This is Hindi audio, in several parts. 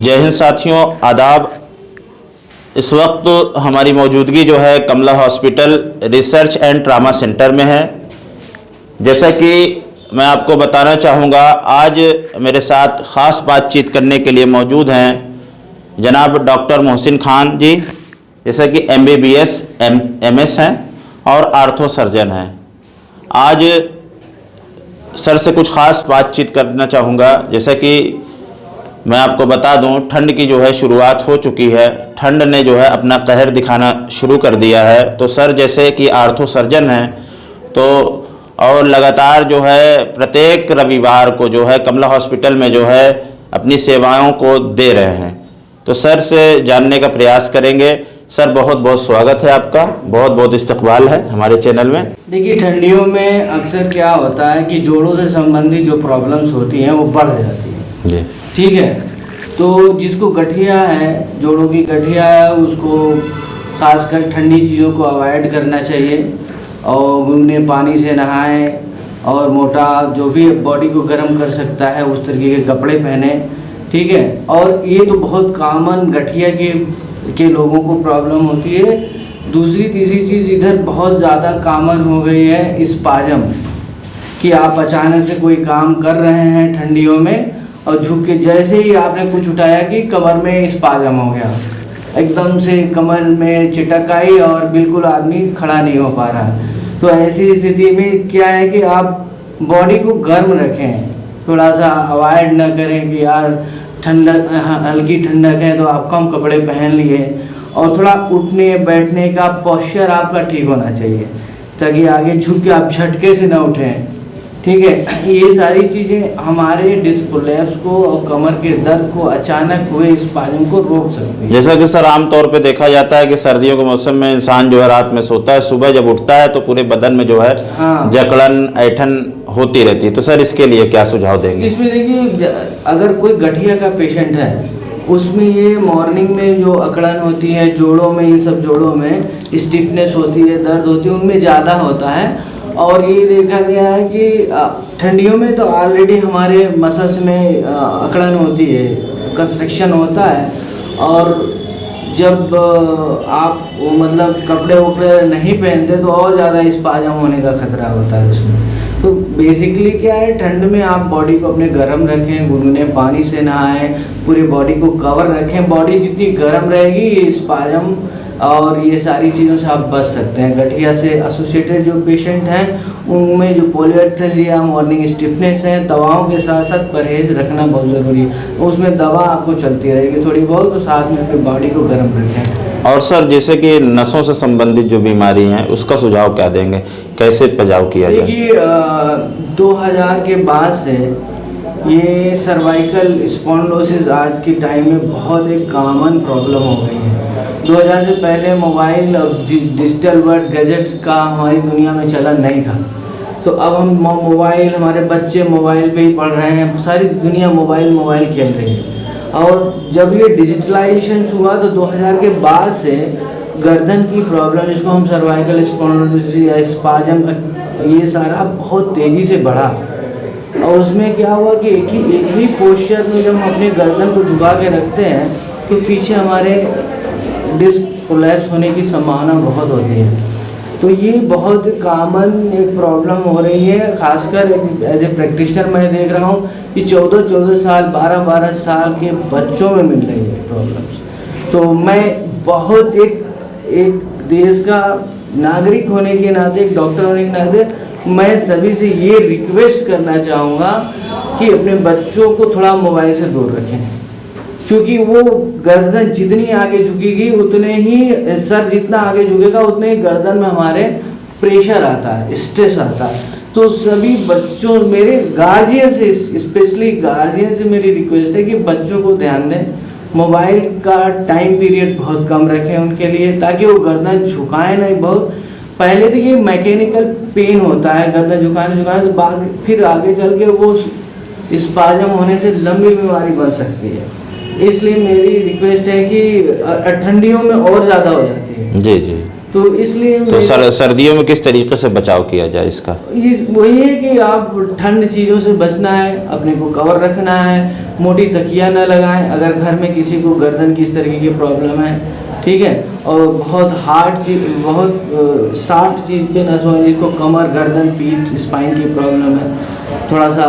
जय हिंद साथियों, आदाब। इस वक्त हमारी मौजूदगी जो है Kamla hospital research and trauma centre में है। जैसा कि मैं आपको बताना चाहूँगा, आज मेरे साथ ख़ास बातचीत करने के लिए मौजूद हैं जनाब डॉक्टर मोहसिन खान जी, जैसा कि MBBS MS हैं और आर्थो सर्जन हैं। आज सर से कुछ ख़ास बातचीत करना चाहूँगा। जैसा कि मैं आपको बता दूं, ठंड की जो है शुरुआत हो चुकी है। ठंड ने जो है अपना कहर दिखाना शुरू कर दिया है। तो सर जैसे कि आर्थो सर्जन हैं तो और लगातार जो है प्रत्येक रविवार को जो है कमला हॉस्पिटल में जो है अपनी सेवाओं को दे रहे हैं। तो सर से जानने का प्रयास करेंगे। सर बहुत बहुत स्वागत है आपका, बहुत बहुत इस्तकबाल है हमारे चैनल में। देखिए, ठंडियों में अक्सर क्या होता है कि जोड़ों से संबंधित जो प्रॉब्लम्स होती हैं वो बढ़ जाती हैं जी, ठीक है। तो जिसको गठिया है, जोड़ों की गठिया है, उसको खासकर ठंडी चीज़ों को अवॉइड करना चाहिए और गुनगुने पानी से नहाएं और मोटा जो भी बॉडी को गर्म कर सकता है उस तरीके के कपड़े पहने, ठीक है। और ये तो बहुत कॉमन गठिया के लोगों को प्रॉब्लम होती है। दूसरी तीसरी चीज़ इधर बहुत ज़्यादा कॉमन हो गई है स्पाजम, कि आप अचानक से कोई काम कर रहे हैं ठंडियों में और झुक के जैसे ही आपने कुछ उठाया कि कमर में स्पाजम हो गया, एकदम से कमर में चिटक आई और बिल्कुल आदमी खड़ा नहीं हो पा रहा है। तो ऐसी स्थिति में क्या है कि आप बॉडी को गर्म रखें, थोड़ा सा अवॉइड ना करें कि यार ठंडक, हल्की ठंडक है तो आप कम कपड़े पहन लिए, और थोड़ा उठने बैठने का पोस्चर आपका ठीक होना चाहिए ताकि आगे झुक के आप झटके से ना उठें, ठीक है। ये सारी चीज़ें हमारे डिस्क प्रोलैप्स को और कमर के दर्द को, अचानक हुए स्पाजम को रोक सकती है। जैसा कि सर आमतौर पे देखा जाता है कि सर्दियों के मौसम में इंसान जो है रात में सोता है, सुबह जब उठता है तो पूरे बदन में जो है जकड़न ऐठन होती रहती है। तो सर इसके लिए क्या सुझाव देंगे? इसमें देखिए, अगर कोई गठिया का पेशेंट है उसमें ये मॉर्निंग में जो अकड़न होती है जोड़ों में, इन सब जोड़ों में स्टिफनेस होती है, दर्द होती है, उनमें ज़्यादा होता है। और ये देखा गया है कि ठंडियों में तो ऑलरेडी हमारे मसल्स में अकड़न होती है, कंस्ट्रक्शन होता है, और जब आप मतलब कपड़े वपड़े नहीं पहनते तो और ज़्यादा स्पाजम होने का खतरा होता है उसमें। तो बेसिकली क्या है, ठंड में आप बॉडी को अपने गर्म रखें, गुनगुने पानी से नहाएं, पूरी बॉडी को कवर रखें। बॉडी जितनी गर्म रहेगी ये स्पाजम और ये सारी चीज़ों से आप बच सकते हैं। गठिया से एसोसिएटेड जो पेशेंट हैं उनमें जो पॉलीआर्थ्राइटिस, मॉर्निंग स्टिफनेस है, दवाओं के साथ साथ परहेज रखना बहुत ज़रूरी है। उसमें दवा आपको चलती रहेगी थोड़ी बहुत, तो साथ में अपनी बॉडी को गर्म रखें। और सर जैसे कि नसों से संबंधित जो बीमारी हैं उसका सुझाव क्या देंगे, कैसे बचाव किया जाए? देखिए, 2000 के बाद से ये सर्वाइकल स्पॉन्डिलोसिस आज के टाइम में बहुत एक कॉमन प्रॉब्लम हो गई है। 2000 से पहले मोबाइल और डिजिटल वर्ल्ड गैजेट्स का हमारी दुनिया में चलन नहीं था। तो अब हम मोबाइल, हमारे बच्चे मोबाइल पे ही पढ़ रहे हैं, सारी दुनिया मोबाइल खेल रही है। और जब ये डिजिटलाइजेशन हुआ तो 2000 के बाद से गर्दन की प्रॉब्लम, जिसको हम सर्वाइकल स्पॉन्डिलोसिस या स्पाजम, ये सारा बहुत तेज़ी से बढ़ा। और उसमें क्या हुआ कि एक ही पोस्चर में जब हम अपने गर्दन को झुका के रखते हैं तो पीछे हमारे डिस्क प्रोलैप्स होने की संभावना बहुत होती है। तो ये बहुत कॉमन एक प्रॉब्लम हो रही है, खासकर एज ए प्रैक्टिशनर मैं देख रहा हूँ कि 14-14 साल, 12-12 साल के बच्चों में मिल रही है प्रॉब्लम्स। तो मैं बहुत एक देश का नागरिक होने के नाते, एक डॉक्टर होने के नाते, मैं सभी से ये रिक्वेस्ट करना चाहूँगा कि अपने बच्चों को थोड़ा मोबाइल से दूर रखें, क्योंकि वो गर्दन जितनी आगे झुकेगी उतने ही, सर जितना आगे झुकेगा उतने ही गर्दन में हमारे प्रेशर आता है, स्ट्रेस आता है। तो सभी बच्चों, मेरे गार्जियन से, स्पेशली गार्जियन से मेरी रिक्वेस्ट है कि बच्चों को ध्यान दें, मोबाइल का टाइम पीरियड बहुत कम रखें उनके लिए, ताकि वो गर्दन झुकाएं नहीं बहुत। पहले देखिए मैकेनिकल पेन होता है गर्दन झुकाने तो बाद फिर आगे चल के वो स्पाजम होने से लंबी बीमारी बन सकती है। इसलिए मेरी रिक्वेस्ट है कि ठंडियों में और ज़्यादा हो जाती है। जी जी। तो इसलिए तो सर्दियों में किस तरीके से बचाव किया जाए इसका? वही है कि आप ठंड चीज़ों से बचना है, अपने को कवर रखना है, मोटी तकिया न लगाएं अगर घर में किसी को गर्दन की इस तरीके की प्रॉब्लम है, ठीक है। और बहुत हार्ड चीज, बहुत सॉफ्ट चीज़ पे न सोएं, जिसको कमर, गर्दन, पीठ, स्पाइन की प्रॉब्लम है। थोड़ा सा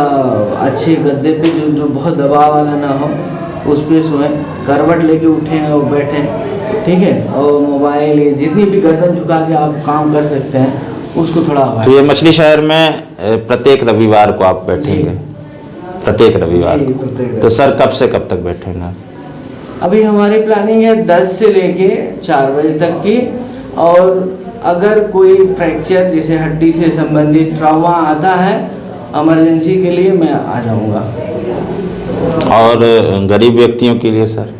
अच्छे गद्दे पे जो बहुत दबाव वाला ना हो, उस पे सोएं। करवट लेके उठें और बैठें, ठीक है। और मोबाइल, ये जितनी भी गर्दन झुका के आप काम कर सकते हैं उसको थोड़ा तो ये मछली शहर में प्रत्येक रविवार को आप बैठेंगे? प्रत्येक रविवार जी, को। प्रत्येक। तो सर कब से कब तक बैठेंगे? अभी हमारी प्लानिंग है 10 से लेके 4 बजे तक की। और अगर कोई फ्रैक्चर जैसे हड्डी से संबंधित ट्रॉमा आता है इमरजेंसी के लिए, मैं आ जाऊंगा। और गरीब व्यक्तियों के लिए सर?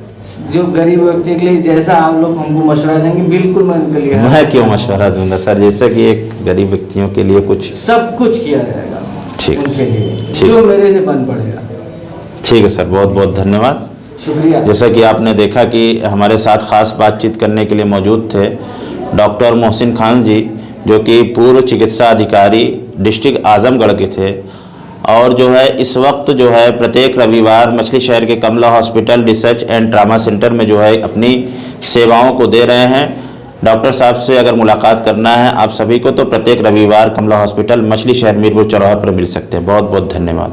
जो गरीब व्यक्ति के लिए जैसा आप लोग हमको मशवरा देंगे, बिल्कुल मैं उनके लिए मैं क्यों मशवरा दूंगा सर, जैसे कि एक गरीब व्यक्तियों के लिए कुछ सब कुछ किया जाएगा। ठीक, उनके लिए ठीक। जो मेरे से बन पड़ेगा। ठीक है सर, बहुत बहुत धन्यवाद। शुक्रिया। जैसा कि आपने देखा कि हमारे साथ ख़ास बातचीत करने के लिए मौजूद थे डॉक्टर मोहसिन खान जी, जो कि पूर्व चिकित्सा अधिकारी डिस्ट्रिक्ट आजमगढ़ के थे, और जो है इस वक्त जो है प्रत्येक रविवार मछली शहर के Kamla hospital research and trauma centre में जो है अपनी सेवाओं को दे रहे हैं। डॉक्टर साहब से अगर मुलाकात करना है आप सभी को, तो प्रत्येक रविवार कमला हॉस्पिटल मछली शहर मीरपुर चौराहा पर मिल सकते हैं। बहुत बहुत धन्यवाद।